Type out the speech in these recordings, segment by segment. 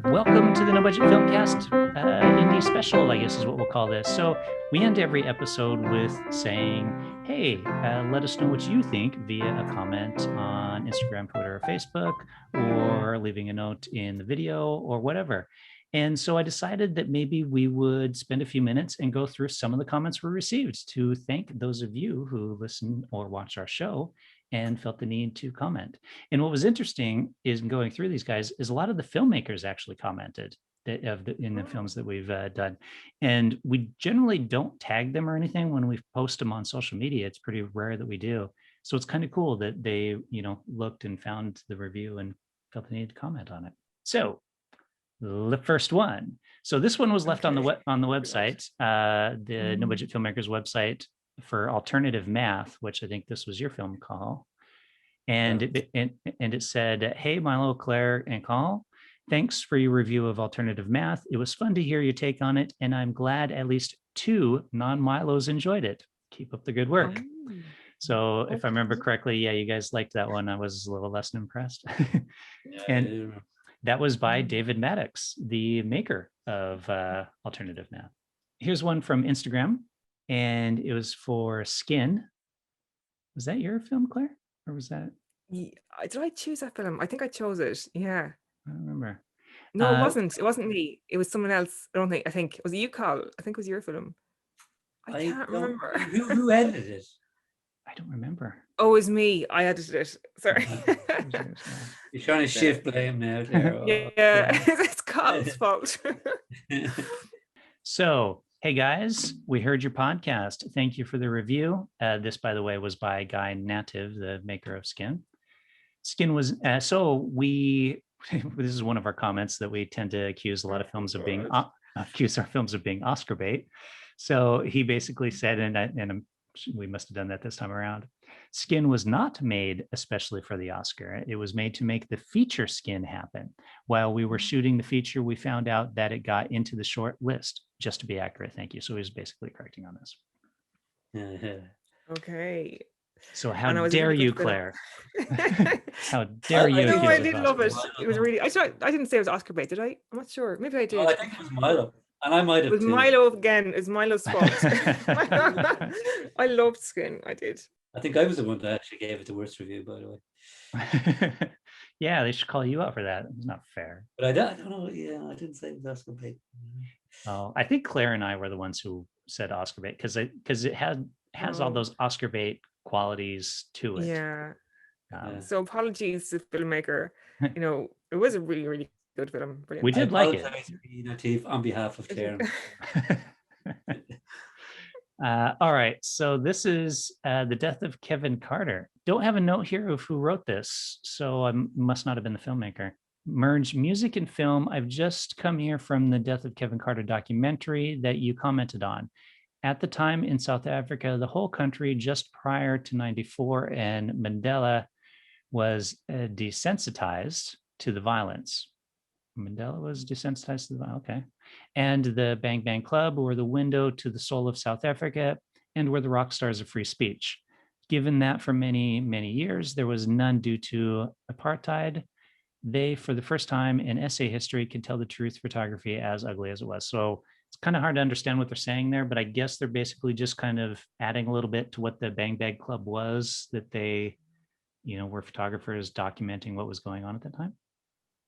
Welcome to the No Budget Filmcast indie special, I guess is what we'll call this. So we end every episode with saying, hey, let us know what you think via a comment on Instagram, Twitter, or Facebook, or leaving a note in the video or whatever. And so I decided that maybe we would spend a few minutes and go through some of the comments we received to thank those of you who listen or watch our show and felt the need to comment. And what was interesting is going through these guys is a lot of the filmmakers actually commented in the films that we've done. And we generally don't tag them or anything when we post them on social media. It's pretty rare that we do. So it's kind of cool that they, looked and found the review and felt the need to comment on it. So the first one. So this one was left on the website, the No Budget Filmmakers website for alternative math, which I think this was your film, Call. And it said, hey, Milo, Claire, and Call, thanks for your review of alternative math. It was fun to hear your take on it, and I'm glad at least 2 non-Milos enjoyed it. Keep up the good work. So if I remember correctly, yeah, you guys liked that one. I was a little less impressed. And that was by David Maddox, the maker of alternative math. Here's one from Instagram, and it was for Skin. Was that your film, Claire? Or was that? Yeah, did I choose that film? I think I chose it. Yeah. I don't remember. No, it wasn't. It wasn't me. It was someone else. I think. Was it you, Carl? I think it was your film. I can't remember. Who edited it? I don't remember. Oh, it was me. I edited it. Sorry. You're trying to shift blame now. Yeah, it's Carl's fault. So, hey guys, we heard your podcast. Thank you for the review. This, by the way, was by Guy Native, the maker of Skin. Skin was, this is one of our comments that we tend to accuse a lot of films of being, accuse our films of being Oscar bait. So he basically said, and we must have done that this time around, Skin was not made especially for the Oscar. It was made to make the feature Skin happen. While we were shooting the feature, we found out that it got into the short list, just to be accurate. Thank you. So he was basically correcting on this. Okay. So how dare you, Claire? How dare you? No, I did love it. It was really, I didn't say it was Oscar bait, did I? I'm not sure. Maybe I did. I think it was Milo. And I might have. It was Milo again. It's Milo's fault. I loved Skin. I did. I think I was the one that actually gave it the worst review, by the way. Yeah, they should call you out for that. It's not fair. But I don't know. Yeah, I didn't say it was Oscar bait. Oh, I think Claire and I were the ones who said Oscar bait because it has all those Oscar bait qualities to it. Yeah. So apologies to the filmmaker. It was a really, really good film. Brilliant. We did like it. Native on behalf of Claire. All right, so this is The Death of Kevin Carter. Don't have a note here of who wrote this, so I must not have been the filmmaker. Merge music and film. I've just come here from the Death of Kevin Carter documentary that you commented on. At the time in South Africa, the whole country just prior to 94 and Mandela was desensitized to the violence. Mandela was desensitized to the violence, okay. And the Bang Bang Club were the window to the soul of South Africa and were the rock stars of free speech. Given that for many, many years, there was none due to apartheid, they, for the first time in essay history, could tell the truth photography as ugly as it was. So it's kind of hard to understand what they're saying there, but I guess they're basically just kind of adding a little bit to what the Bang Bang Club was, that they, were photographers documenting what was going on at that time.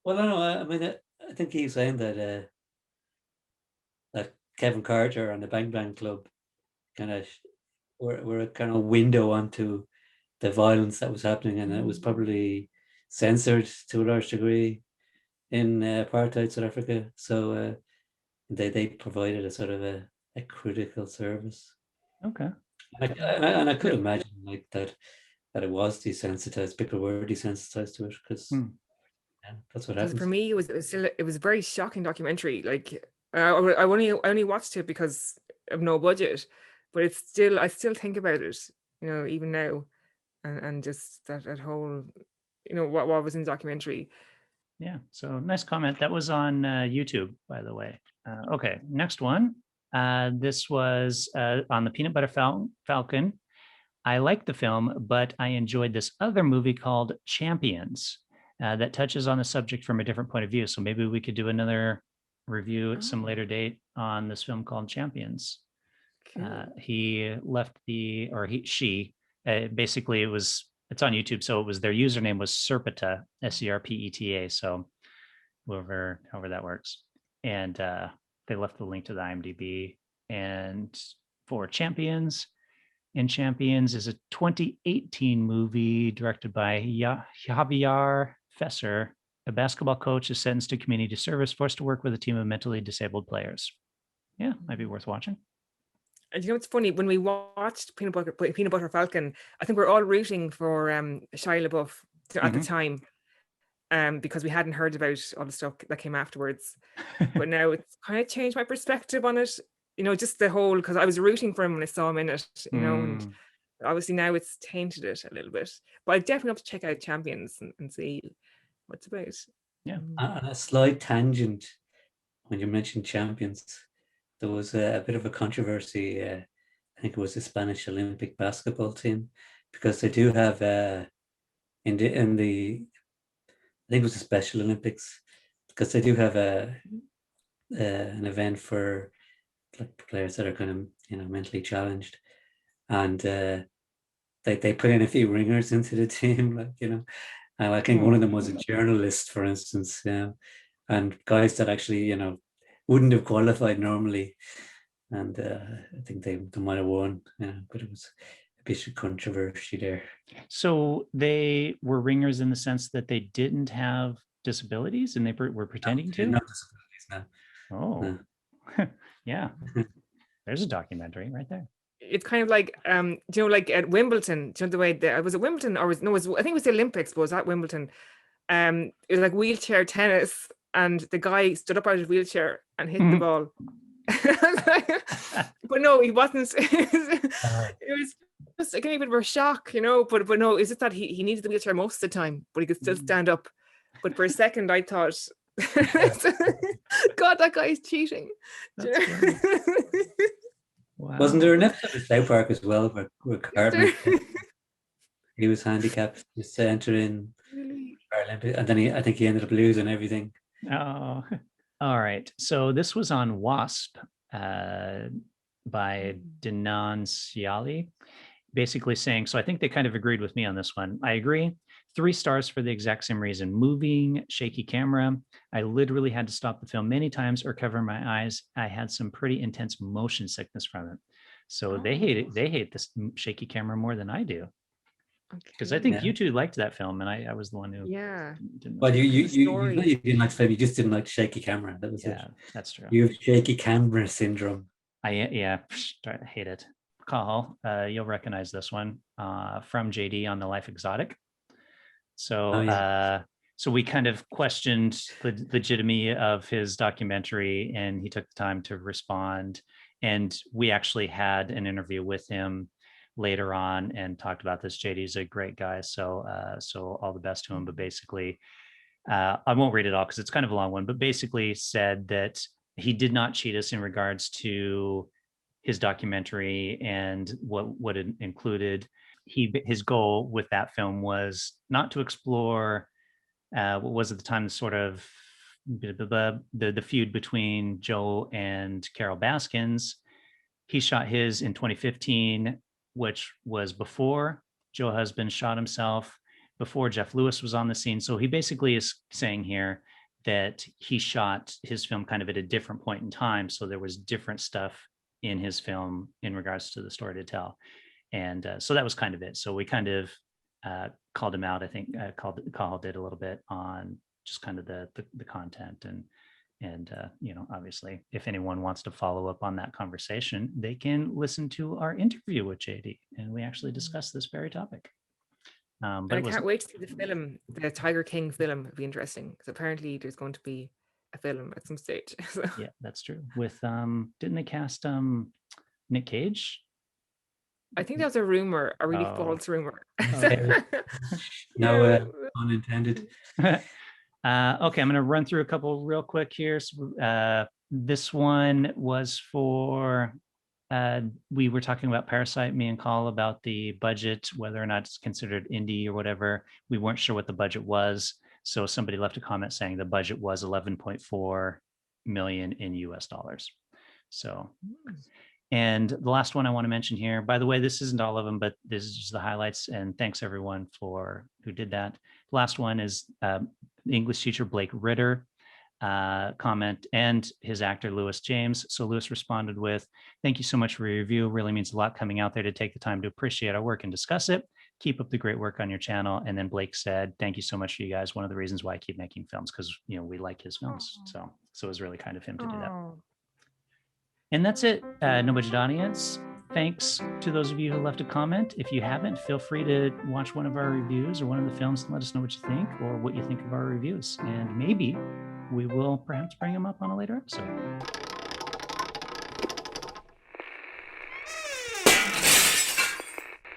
Well, I don't know. I mean, I think he's saying that that Kevin Carter and the Bang Bang Club kind of were a kind of window onto the violence that was happening, and it was probably censored to a large degree in apartheid South Africa. So they provided a sort of a critical service. Okay. And I could imagine like that it was desensitized. People were desensitized to it because. Yeah, that's what happened. For me, it was a very shocking documentary. Like I only watched it because of no budget, but I still think about it, even now, and just that whole, what was in the documentary. Yeah. So nice comment. That was on YouTube, by the way. Okay. Next one. This was on the Peanut Butter Falcon. I liked the film, but I enjoyed this other movie called Champions. that touches on the subject from a different point of view. So maybe we could do another review at some later date on this film called Champions. Cool. He left she, basically it's on YouTube. So it was, their username was Serpeta, Serpeta. So however that works. And they left the link to the IMDb. And for Champions is a 2018 movie directed by Javier Fesser. A basketball coach is sentenced to community service, forced to work with a team of mentally disabled players. Yeah, might be worth watching. And you know what's funny? When we watched Peanut Butter Falcon, I think we're all rooting for Shia LaBeouf at the time, because we hadn't heard about all the stuff that came afterwards. But now it's kind of changed my perspective on it. You know, just the whole, because I was rooting for him when I saw him in it, you know, and obviously now it's tainted it a little bit. But I definitely have to check out Champions and see what it's about. Yeah. On a slight tangent, when you mentioned Champions, there was a bit of a controversy. I think it was the Spanish Olympic basketball team, because they do have in the I think it was the Special Olympics, because they do have an event for like players that are kind of, you know, mentally challenged, and they put in a few ringers into the team, like, you know, and I think one of them was a journalist, for instance, and guys that actually, you know, wouldn't have qualified normally, and I think they might have won, but it was a bit of controversy there. So they were ringers in the sense that they didn't have disabilities and they were pretending to? Not disabilities, no. Oh, no. Yeah. There's a documentary right there. It's kind of like, you know, like at Wimbledon, do you know the way was it Wimbledon or I think it was the Olympics, but it was at Wimbledon. It was like wheelchair tennis, and the guy stood up out of his wheelchair and hit the ball. But no, he wasn't. It was just like a bit of a shock, you know. But no, it's just that he needed the wheelchair most of the time, but he could still stand up. But for a second, I thought, God, that guy is cheating. Wow. Wasn't there an episode of South Park as well where Cartman, he was handicapped just to enter in Paralympic, and then I think he ended up losing everything. Oh, all right. So this was on Wasp by Dinan Siali, basically saying, so I think they kind of agreed with me on this one. I agree. 3 stars for the exact same reason. Moving, shaky camera. I literally had to stop the film many times or cover my eyes. I had some pretty intense motion sickness from it. So they hate it. They hate this shaky camera more than I do. Because I think you two liked that film, and I was the one who didn't. Well, you didn't like the film. You just didn't like shaky camera. That was it. That's true. You have shaky camera syndrome. I hate it. Cathal, you'll recognize this one from JD on The Life Exotic. So so we kind of questioned the legitimacy of his documentary, and he took the time to respond. And we actually had an interview with him later on and talked about this. JD's a great guy, so all the best to him. But basically, I won't read it all because it's kind of a long one, but basically said that he did not cheat us in regards to his documentary and what it included. His goal with that film was not to explore what was at the time the sort of the feud between Joe and Carol Baskins. He shot his in 2015, which was before Joe Husband shot himself, before Jeff Lewis was on the scene. So he basically is saying here that he shot his film kind of at a different point in time. So there was different stuff in his film in regards to the story to tell. And so that was kind of it. So we kind of called him out. I think Cathal did a little bit on just kind of the content and you know, obviously, if anyone wants to follow up on that conversation, they can listen to our interview with JD, and we actually discussed this very topic. But I can't wait to see the film, the Tiger King film. It'll be interesting because apparently there's going to be a film at some stage. So. Yeah, that's true. With didn't they cast Nick Cage? I think that was a rumor, a really false rumor. No, unintended. Okay, I'm going to run through a couple real quick here. So, this one was for, we were talking about Parasite, me and Cathal, about the budget, whether or not it's considered indie or whatever. We weren't sure what the budget was. So somebody left a comment saying the budget was 11.4 million in US dollars. So, and the last one I want to mention here, by the way, this isn't all of them, but this is just the highlights. And thanks everyone for who did that. The last one is English teacher Blake Ritter comment and his actor Lewis James. So Lewis responded with, "Thank you so much for your review. Really means a lot coming out there to take the time to appreciate our work and discuss it. Keep up the great work on your channel." And then Blake said, "Thank you so much for you guys. One of the reasons why I keep making films, because we like his films." So it was really kind of him to do that. And that's it, No Budget Audience. Thanks to those of you who left a comment. If you haven't, feel free to watch one of our reviews or one of the films and let us know what you think or what you think of our reviews. And maybe we will perhaps bring them up on a later episode.